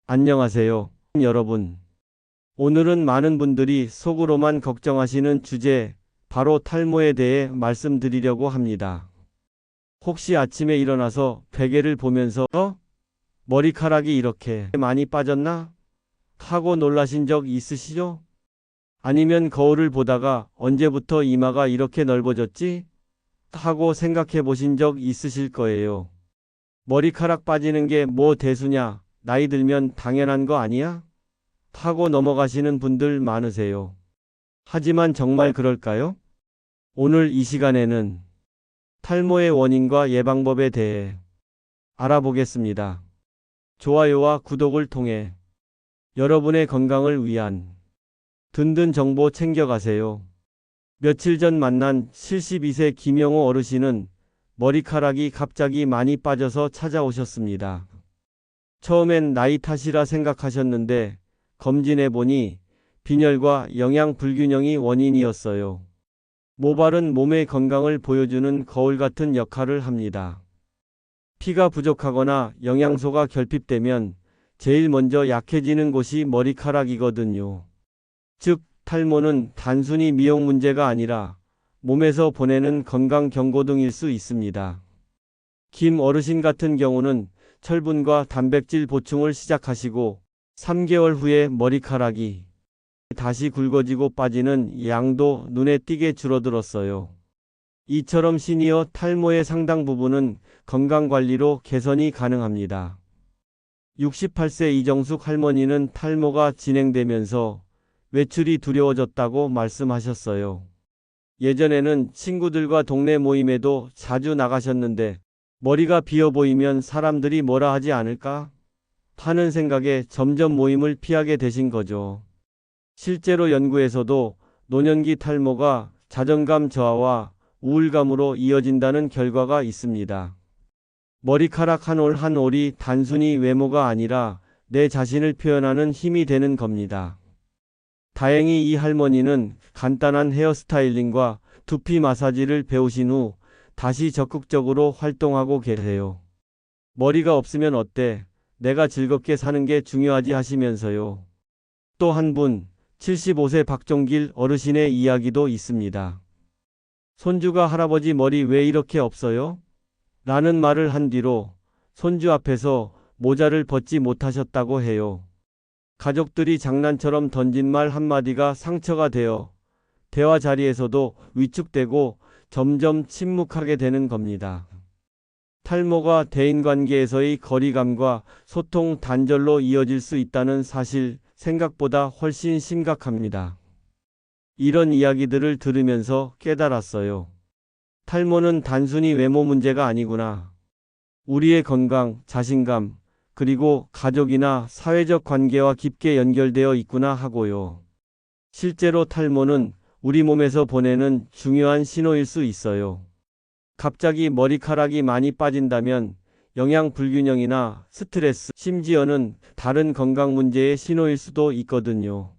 안녕하세요, 여러분. 오늘은 많은 분들이 속으로만 걱정하시는 주제, 바로 탈모에 대해 말씀드리려고 합니다. 혹시 아침에 일어나서 베개를 보면서 머리카락이 이렇게 많이 빠졌나? 하고 놀라신 적 있으시죠? 아니면 거울을 보다가 언제부터 이마가 이렇게 넓어졌지? 하고 생각해 보신 적 있으실 거예요. 머리카락 빠지는 게 뭐 대수냐? 나이 들면 당연한 거 아니야? 하고 넘어가시는 분들 많으세요. 하지만 정말 그럴까요? 오늘 이 시간에는 탈모의 원인과 예방법에 대해 알아보겠습니다. 좋아요와 구독을 통해 여러분의 건강을 위한 든든 정보 챙겨가세요. 며칠 전 만난 72세 김영호 어르신은 머리카락이 갑자기 많이 빠져서 찾아오셨습니다. 처음엔 나이 탓이라 생각하셨는데 검진해보니 빈혈과 영양 불균형이 원인이었어요. 모발은 몸의 건강을 보여주는 거울 같은 역할을 합니다. 피가 부족하거나 영양소가 결핍되면 제일 먼저 약해지는 곳이 머리카락이거든요. 즉, 탈모는 단순히 미용 문제가 아니라 몸에서 보내는 건강 경고등일 수 있습니다. 김 어르신 같은 경우는 철분과 단백질 보충을 시작하시고 3개월 후에 머리카락이 다시 굵어지고 빠지는 양도 눈에 띄게 줄어들었어요. 이처럼 시니어 탈모의 상당 부분은 건강관리로 개선이 가능합니다. 68세 이정숙 할머니는 탈모가 진행되면서 외출이 두려워졌다고 말씀하셨어요. 예전에는 친구들과 동네 모임에도 자주 나가셨는데 머리가 비어 보이면 사람들이 뭐라 하지 않을까 하는 생각에 점점 모임을 피하게 되신 거죠. 실제로 연구에서도 노년기 탈모가 자존감 저하와 우울감으로 이어진다는 결과가 있습니다. 머리카락 한 올 한 올이 단순히 외모가 아니라 내 자신을 표현하는 힘이 되는 겁니다. 다행히 이 할머니는 간단한 헤어스타일링과 두피 마사지를 배우신 후 다시 적극적으로 활동하고 계세요. 머리가 없으면 어때? 내가 즐겁게 사는 게 중요하지 하시면서요. 또 한 분, 75세 박종길 어르신의 이야기도 있습니다. 손주가 할아버지 머리 왜 이렇게 없어요? 라는 말을 한 뒤로 손주 앞에서 모자를 벗지 못하셨다고 해요. 가족들이 장난처럼 던진 말 한마디가 상처가 되어 대화 자리에서도 위축되고 점점 침묵하게 되는 겁니다. 탈모가 대인관계에서의 거리감과 소통 단절로 이어질 수 있다는 사실 생각보다 훨씬 심각합니다. 이런 이야기들을 들으면서 깨달았어요. 탈모는 단순히 외모 문제가 아니구나. 우리의 건강, 자신감, 그리고 가족이나 사회적 관계와 깊게 연결되어 있구나 하고요. 실제로 탈모는 우리 몸에서 보내는 중요한 신호일 수 있어요. 갑자기 머리카락이 많이 빠진다면 영양 불균형이나 스트레스, 심지어는 다른 건강 문제의 신호일 수도 있거든요.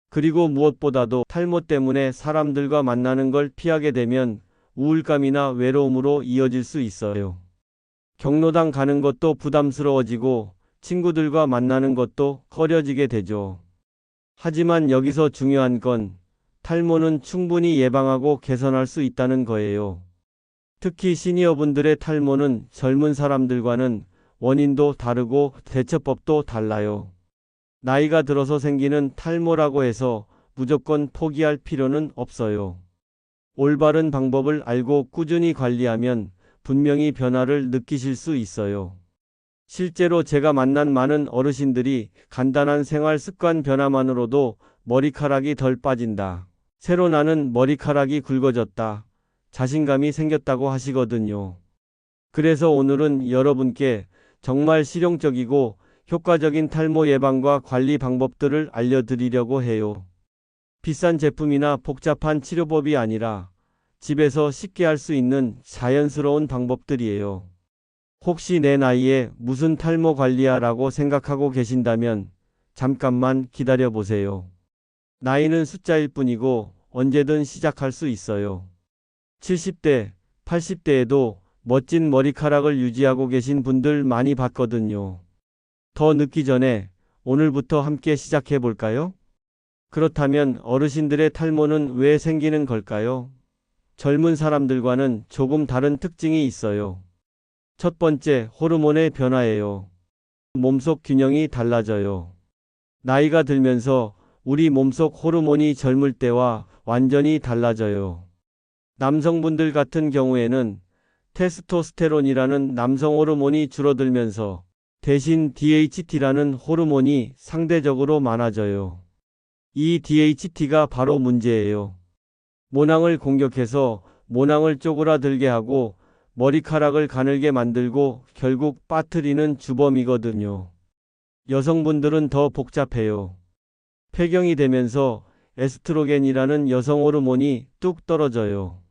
그리고 무엇보다도 탈모 때문에 사람들과 만나는 걸 피하게 되면 우울감이나 외로움으로 이어질 수 있어요. 경로당 가는 것도 부담스러워지고 친구들과 만나는 것도 꺼려지게 되죠. 하지만 여기서 중요한 건 탈모는 충분히 예방하고 개선할 수 있다는 거예요. 특히 시니어분들의 탈모는 젊은 사람들과는 원인도 다르고 대처법도 달라요. 나이가 들어서 생기는 탈모라고 해서 무조건 포기할 필요는 없어요. 올바른 방법을 알고 꾸준히 관리하면 분명히 변화를 느끼실 수 있어요. 실제로 제가 만난 많은 어르신들이 간단한 생활 습관 변화만으로도 머리카락이 덜 빠진다, 새로 나는 머리카락이 굵어졌다, 자신감이 생겼다고 하시거든요. 그래서 오늘은 여러분께 정말 실용적이고 효과적인 탈모 예방과 관리 방법들을 알려드리려고 해요. 비싼 제품이나 복잡한 치료법이 아니라 집에서 쉽게 할 수 있는 자연스러운 방법들이에요. 혹시 내 나이에 무슨 탈모 관리야 라고 생각하고 계신다면 잠깐만 기다려 보세요. 나이는 숫자일 뿐이고 언제든 시작할 수 있어요. 70대, 80대에도 멋진 머리카락을 유지하고 계신 분들 많이 봤거든요. 더 늦기 전에 오늘부터 함께 시작해 볼까요? 그렇다면 어르신들의 탈모는 왜 생기는 걸까요? 젊은 사람들과는 조금 다른 특징이 있어요. 첫 번째, 호르몬의 변화예요. 몸속 균형이 달라져요. 나이가 들면서 우리 몸속 호르몬이 젊을 때와 완전히 달라져요. 남성분들 같은 경우에는 테스토스테론이라는 남성 호르몬이 줄어들면서 대신 DHT라는 호르몬이 상대적으로 많아져요. 이 DHT가 바로 문제예요. 모낭을 공격해서 모낭을 쪼그라들게 하고 머리카락을 가늘게 만들고 결국 빠뜨리는 주범이거든요. 여성분들은 더 복잡해요. 폐경이 되면서 에스트로겐이라는 여성 호르몬이 뚝 떨어져요.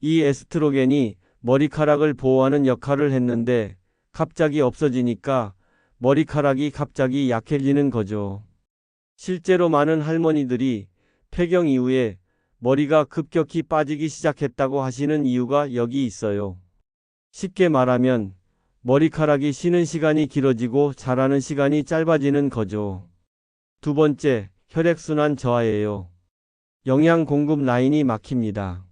이 에스트로겐이 머리카락을 보호하는 역할을 했는데 갑자기 없어지니까 머리카락이 갑자기 약해지는 거죠. 실제로 많은 할머니들이 폐경 이후에 머리가 급격히 빠지기 시작했다고 하시는 이유가 여기 있어요. 쉽게 말하면 머리카락이 쉬는 시간이 길어지고 자라는 시간이 짧아지는 거죠. 두 번째, 혈액순환 저하예요. 영양 공급 라인이 막힙니다.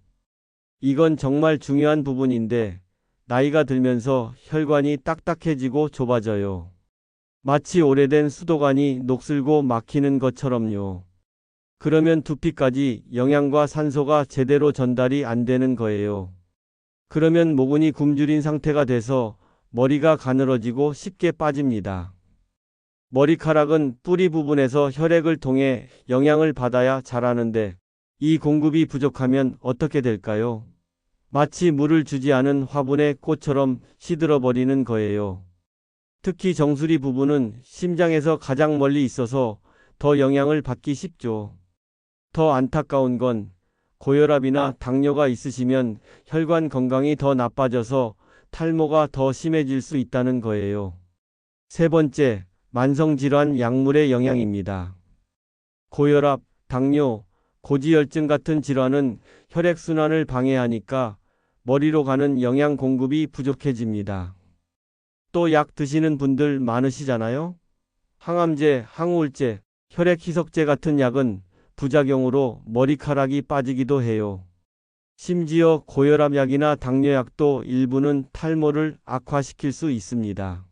이건 정말 중요한 부분인데 나이가 들면서 혈관이 딱딱해지고 좁아져요. 마치 오래된 수도관이 녹슬고 막히는 것처럼요. 그러면 두피까지 영양과 산소가 제대로 전달이 안 되는 거예요. 그러면 모근이 굶주린 상태가 돼서 머리가 가늘어지고 쉽게 빠집니다. 머리카락은 뿌리 부분에서 혈액을 통해 영양을 받아야 자라는데 이 공급이 부족하면 어떻게 될까요? 마치 물을 주지 않은 화분의 꽃처럼 시들어버리는 거예요. 특히 정수리 부분은 심장에서 가장 멀리 있어서 더 영향을 받기 쉽죠. 더 안타까운 건 고혈압이나 당뇨가 있으시면 혈관 건강이 더 나빠져서 탈모가 더 심해질 수 있다는 거예요. 세 번째, 만성질환 약물의 영향입니다. 고혈압, 당뇨, 고지혈증 같은 질환은 혈액순환을 방해하니까 머리로 가는 영양 공급이 부족해집니다. 또 약 드시는 분들 많으시잖아요? 항암제, 항우울제, 혈액희석제 같은 약은 부작용으로 머리카락이 빠지기도 해요. 심지어 고혈압약이나 당뇨약도 일부는 탈모를 악화시킬 수 있습니다.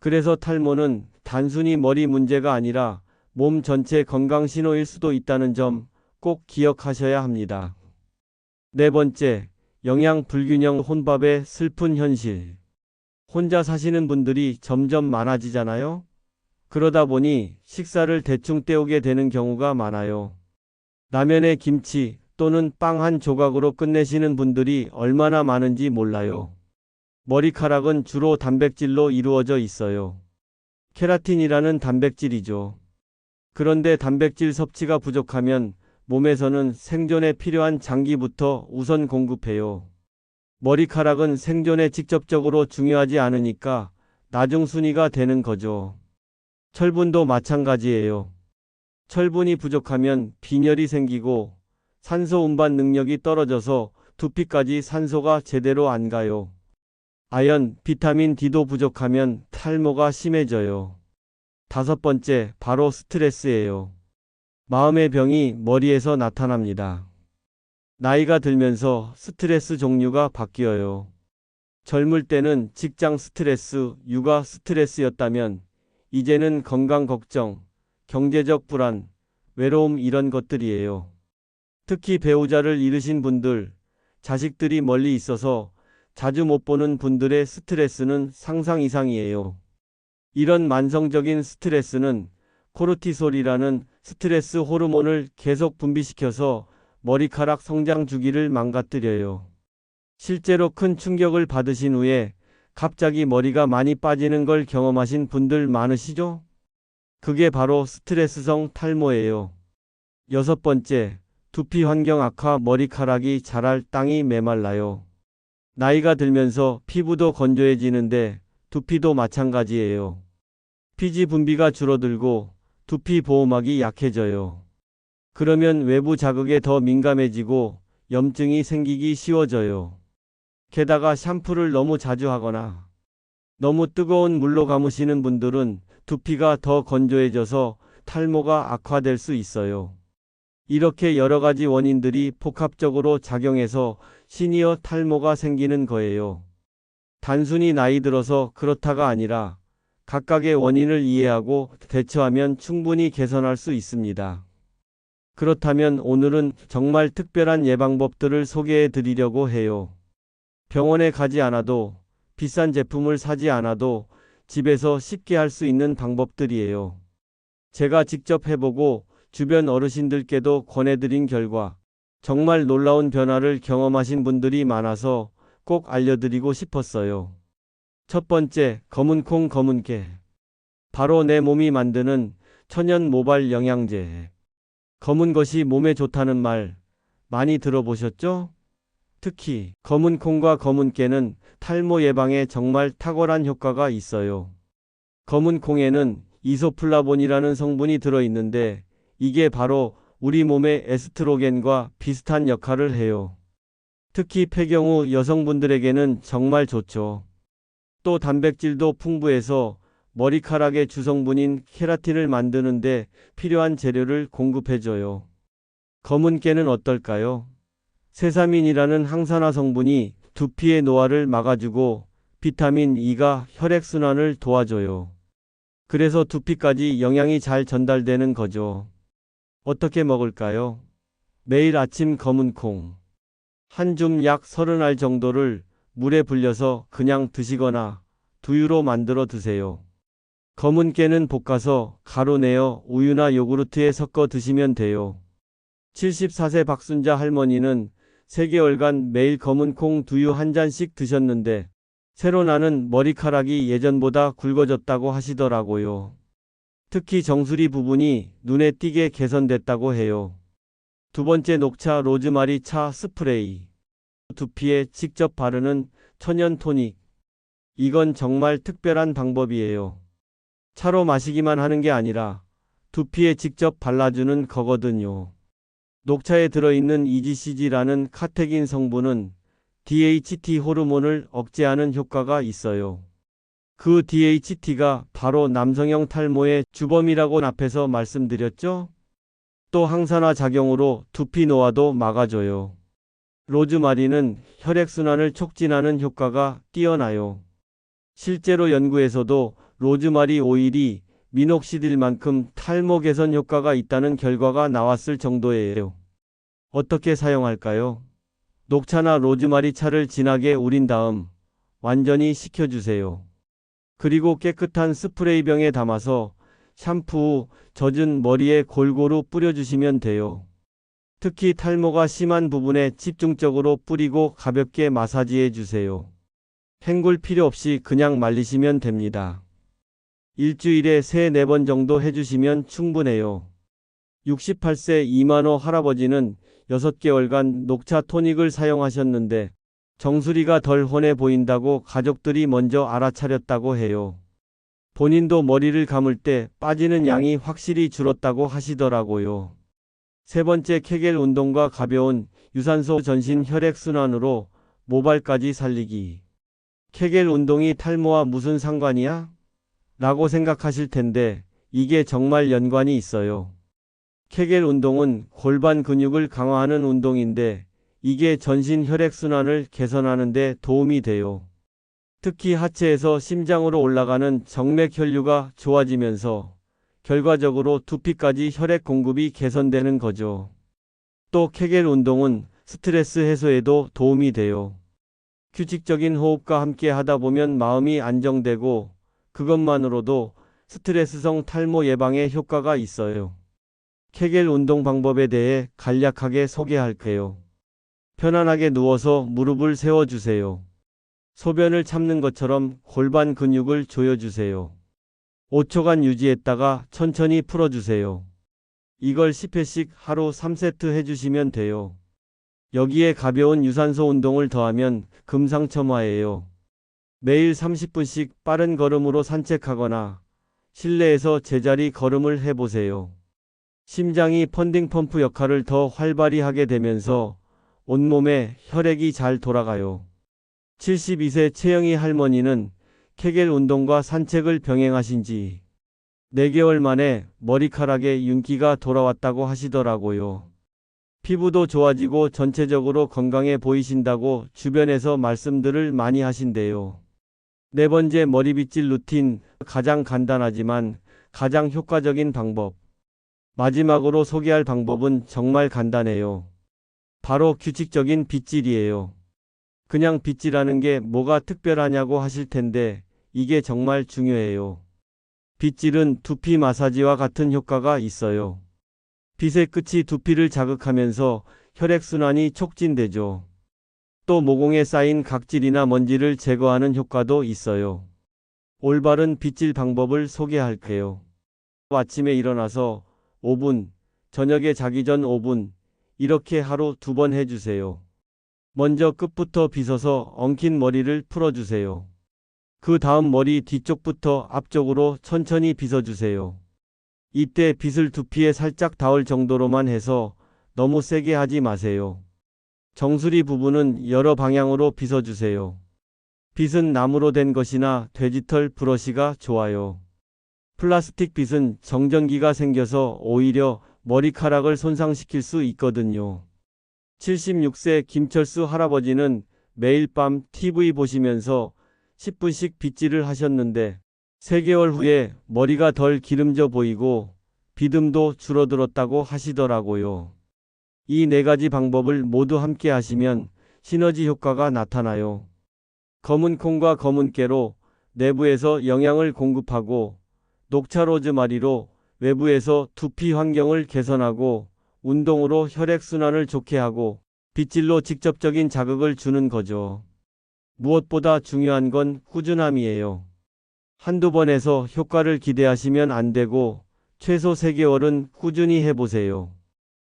그래서 탈모는 단순히 머리 문제가 아니라 몸 전체 건강 신호일 수도 있다는 점 꼭 기억하셔야 합니다. 네 번째, 영양 불균형 혼밥의 슬픈 현실. 혼자 사시는 분들이 점점 많아지잖아요? 그러다 보니 식사를 대충 때우게 되는 경우가 많아요. 라면에 김치 또는 빵 한 조각으로 끝내시는 분들이 얼마나 많은지 몰라요. 머리카락은 주로 단백질로 이루어져 있어요. 케라틴이라는 단백질이죠. 그런데 단백질 섭취가 부족하면 몸에서는 생존에 필요한 장기부터 우선 공급해요. 머리카락은 생존에 직접적으로 중요하지 않으니까 나중 순위가 되는 거죠. 철분도 마찬가지예요. 철분이 부족하면 빈혈이 생기고 산소 운반 능력이 떨어져서 두피까지 산소가 제대로 안 가요. 아연, 비타민 D도 부족하면 탈모가 심해져요. 다섯 번째, 바로 스트레스예요. 마음의 병이 머리에서 나타납니다. 나이가 들면서 스트레스 종류가 바뀌어요. 젊을 때는 직장 스트레스, 육아 스트레스였다면 이제는 건강 걱정, 경제적 불안, 외로움 이런 것들이에요. 특히 배우자를 잃으신 분들, 자식들이 멀리 있어서 자주 못 보는 분들의 스트레스는 상상 이상이에요. 이런 만성적인 스트레스는 코르티솔이라는 스트레스 호르몬을 계속 분비시켜서 머리카락 성장 주기를 망가뜨려요. 실제로 큰 충격을 받으신 후에 갑자기 머리가 많이 빠지는 걸 경험하신 분들 많으시죠? 그게 바로 스트레스성 탈모예요. 여섯 번째, 두피 환경 악화 머리카락이 자랄 땅이 메말라요. 나이가 들면서 피부도 건조해지는데 두피도 마찬가지예요. 피지 분비가 줄어들고 두피 보호막이 약해져요. 그러면 외부 자극에 더 민감해지고 염증이 생기기 쉬워져요. 게다가 샴푸를 너무 자주 하거나 너무 뜨거운 물로 감으시는 분들은 두피가 더 건조해져서 탈모가 악화될 수 있어요. 이렇게 여러 가지 원인들이 복합적으로 작용해서 시니어 탈모가 생기는 거예요. 단순히 나이 들어서 그렇다가 아니라 각각의 원인을 이해하고 대처하면 충분히 개선할 수 있습니다. 그렇다면 오늘은 정말 특별한 예방법들을 소개해 드리려고 해요. 병원에 가지 않아도, 비싼 제품을 사지 않아도 집에서 쉽게 할 수 있는 방법들이에요. 제가 직접 해보고 주변 어르신들께도 권해드린 결과 정말 놀라운 변화를 경험하신 분들이 많아서 꼭 알려드리고 싶었어요. 첫 번째, 검은콩 검은깨. 바로 내 몸이 만드는 천연 모발 영양제. 검은 것이 몸에 좋다는 말 많이 들어보셨죠? 특히 검은콩과 검은깨는 탈모 예방에 정말 탁월한 효과가 있어요. 검은콩에는 이소플라본이라는 성분이 들어있는데 이게 바로 우리 몸의 에스트로겐과 비슷한 역할을 해요. 특히 폐경후 여성분들에게는 정말 좋죠. 또 단백질도 풍부해서 머리카락의 주성분인 케라틴을 만드는데 필요한 재료를 공급해줘요. 검은깨는 어떨까요? 세사민이라는 항산화 성분이 두피의 노화를 막아주고 비타민 E가 혈액순환을 도와줘요. 그래서 두피까지 영양이 잘 전달되는 거죠. 어떻게 먹을까요? 매일 아침 검은콩 한 줌 약 30알 정도를 물에 불려서 그냥 드시거나 두유로 만들어 드세요. 검은깨는 볶아서 가루 내어 우유나 요구르트에 섞어 드시면 돼요. 74세 박순자 할머니는 3개월간 매일 검은콩 두유 한 잔씩 드셨는데 새로 나는 머리카락이 예전보다 굵어졌다고 하시더라고요. 특히 정수리 부분이 눈에 띄게 개선됐다고 해요. 두 번째, 녹차 로즈마리 차 스프레이. 두피에 직접 바르는 천연 토닉. 이건 정말 특별한 방법이에요. 차로 마시기만 하는 게 아니라 두피에 직접 발라주는 거거든요. 녹차에 들어있는 EGCG라는 카테킨 성분은 DHT 호르몬을 억제하는 효과가 있어요. 그 DHT가 바로 남성형 탈모의 주범이라고 앞에서 말씀드렸죠? 또 항산화 작용으로 두피 노화도 막아줘요. 로즈마리는 혈액순환을 촉진하는 효과가 뛰어나요. 실제로 연구에서도 로즈마리 오일이 미녹시딜만큼 탈모 개선 효과가 있다는 결과가 나왔을 정도예요. 어떻게 사용할까요? 녹차나 로즈마리 차를 진하게 우린 다음 완전히 식혀주세요. 그리고 깨끗한 스프레이병에 담아서 샴푸 후 젖은 머리에 골고루 뿌려주시면 돼요. 특히 탈모가 심한 부분에 집중적으로 뿌리고 가볍게 마사지해 주세요. 헹굴 필요 없이 그냥 말리시면 됩니다. 일주일에 3-4번 정도 해주시면 충분해요. 68세 이만호 할아버지는 6개월간 녹차 토닉을 사용하셨는데 정수리가 덜 훤해 보인다고 가족들이 먼저 알아차렸다고 해요. 본인도 머리를 감을 때 빠지는 양이 확실히 줄었다고 하시더라고요. 세 번째, 케겔 운동과 가벼운 유산소 전신 혈액순환으로 모발까지 살리기. 케겔 운동이 탈모와 무슨 상관이야? 라고 생각하실 텐데 이게 정말 연관이 있어요. 케겔 운동은 골반 근육을 강화하는 운동인데 이게 전신 혈액순환을 개선하는 데 도움이 돼요. 특히 하체에서 심장으로 올라가는 정맥 혈류가 좋아지면서 결과적으로 두피까지 혈액 공급이 개선되는 거죠. 또 케겔 운동은 스트레스 해소에도 도움이 돼요. 규칙적인 호흡과 함께 하다 보면 마음이 안정되고 그것만으로도 스트레스성 탈모 예방에 효과가 있어요. 케겔 운동 방법에 대해 간략하게 소개할게요. 편안하게 누워서 무릎을 세워주세요. 소변을 참는 것처럼 골반 근육을 조여주세요. 5초간 유지했다가 천천히 풀어주세요. 이걸 10회씩 하루 3세트 해주시면 돼요. 여기에 가벼운 유산소 운동을 더하면 금상첨화예요. 매일 30분씩 빠른 걸음으로 산책하거나 실내에서 제자리 걸음을 해보세요. 심장이 펀딩 펌프 역할을 더 활발히 하게 되면서 온몸에 혈액이 잘 돌아가요. 72세 최영희 할머니는 케겔 운동과 산책을 병행하신 지 4개월 만에 머리카락에 윤기가 돌아왔다고 하시더라고요. 피부도 좋아지고 전체적으로 건강해 보이신다고 주변에서 말씀들을 많이 하신대요. 네 번째, 머리 빗질 루틴. 가장 간단하지만 가장 효과적인 방법. 마지막으로 소개할 방법은 정말 간단해요. 바로 규칙적인 빗질이에요. 그냥 빗질하는 게 뭐가 특별하냐고 하실 텐데 이게 정말 중요해요. 빗질은 두피 마사지와 같은 효과가 있어요. 빗의 끝이 두피를 자극하면서 혈액순환이 촉진되죠. 또 모공에 쌓인 각질이나 먼지를 제거하는 효과도 있어요. 올바른 빗질 방법을 소개할게요. 아침에 일어나서 5분, 저녁에 자기 전 5분, 이렇게 하루 2번 해주세요. 먼저 끝부터 빗어서 엉킨 머리를 풀어주세요. 그 다음 머리 뒤쪽부터 앞쪽으로 천천히 빗어주세요. 이때 빗을 두피에 살짝 닿을 정도로만 해서 너무 세게 하지 마세요. 정수리 부분은 여러 방향으로 빗어주세요. 빗은 나무로 된 것이나 돼지털 브러쉬가 좋아요. 플라스틱 빗은 정전기가 생겨서 오히려 머리카락을 손상시킬 수 있거든요. 76세 김철수 할아버지는 매일 밤 TV 보시면서 10분씩 빗질을 하셨는데 3개월 후에 머리가 덜 기름져 보이고 비듬도 줄어들었다고 하시더라고요. 이 4가지 방법을 모두 함께 하시면 시너지 효과가 나타나요. 검은 콩과 검은 깨로 내부에서 영양을 공급하고 녹차 로즈마리로 외부에서 두피 환경을 개선하고 운동으로 혈액순환을 좋게 하고 빗질로 직접적인 자극을 주는 거죠. 무엇보다 중요한 건 꾸준함이에요. 한두 번 해서 효과를 기대하시면 안 되고 최소 3개월은 꾸준히 해보세요.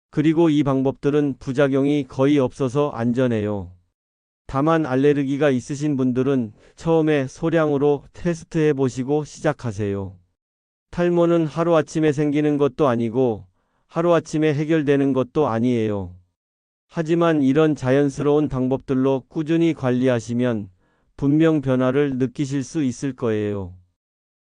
그리고 이 방법들은 부작용이 거의 없어서 안전해요. 다만 알레르기가 있으신 분들은 처음에 소량으로 테스트해 보시고 시작하세요. 탈모는 하루아침에 생기는 것도 아니고 하루아침에 해결되는 것도 아니에요. 하지만 이런 자연스러운 방법들로 꾸준히 관리하시면 분명 변화를 느끼실 수 있을 거예요.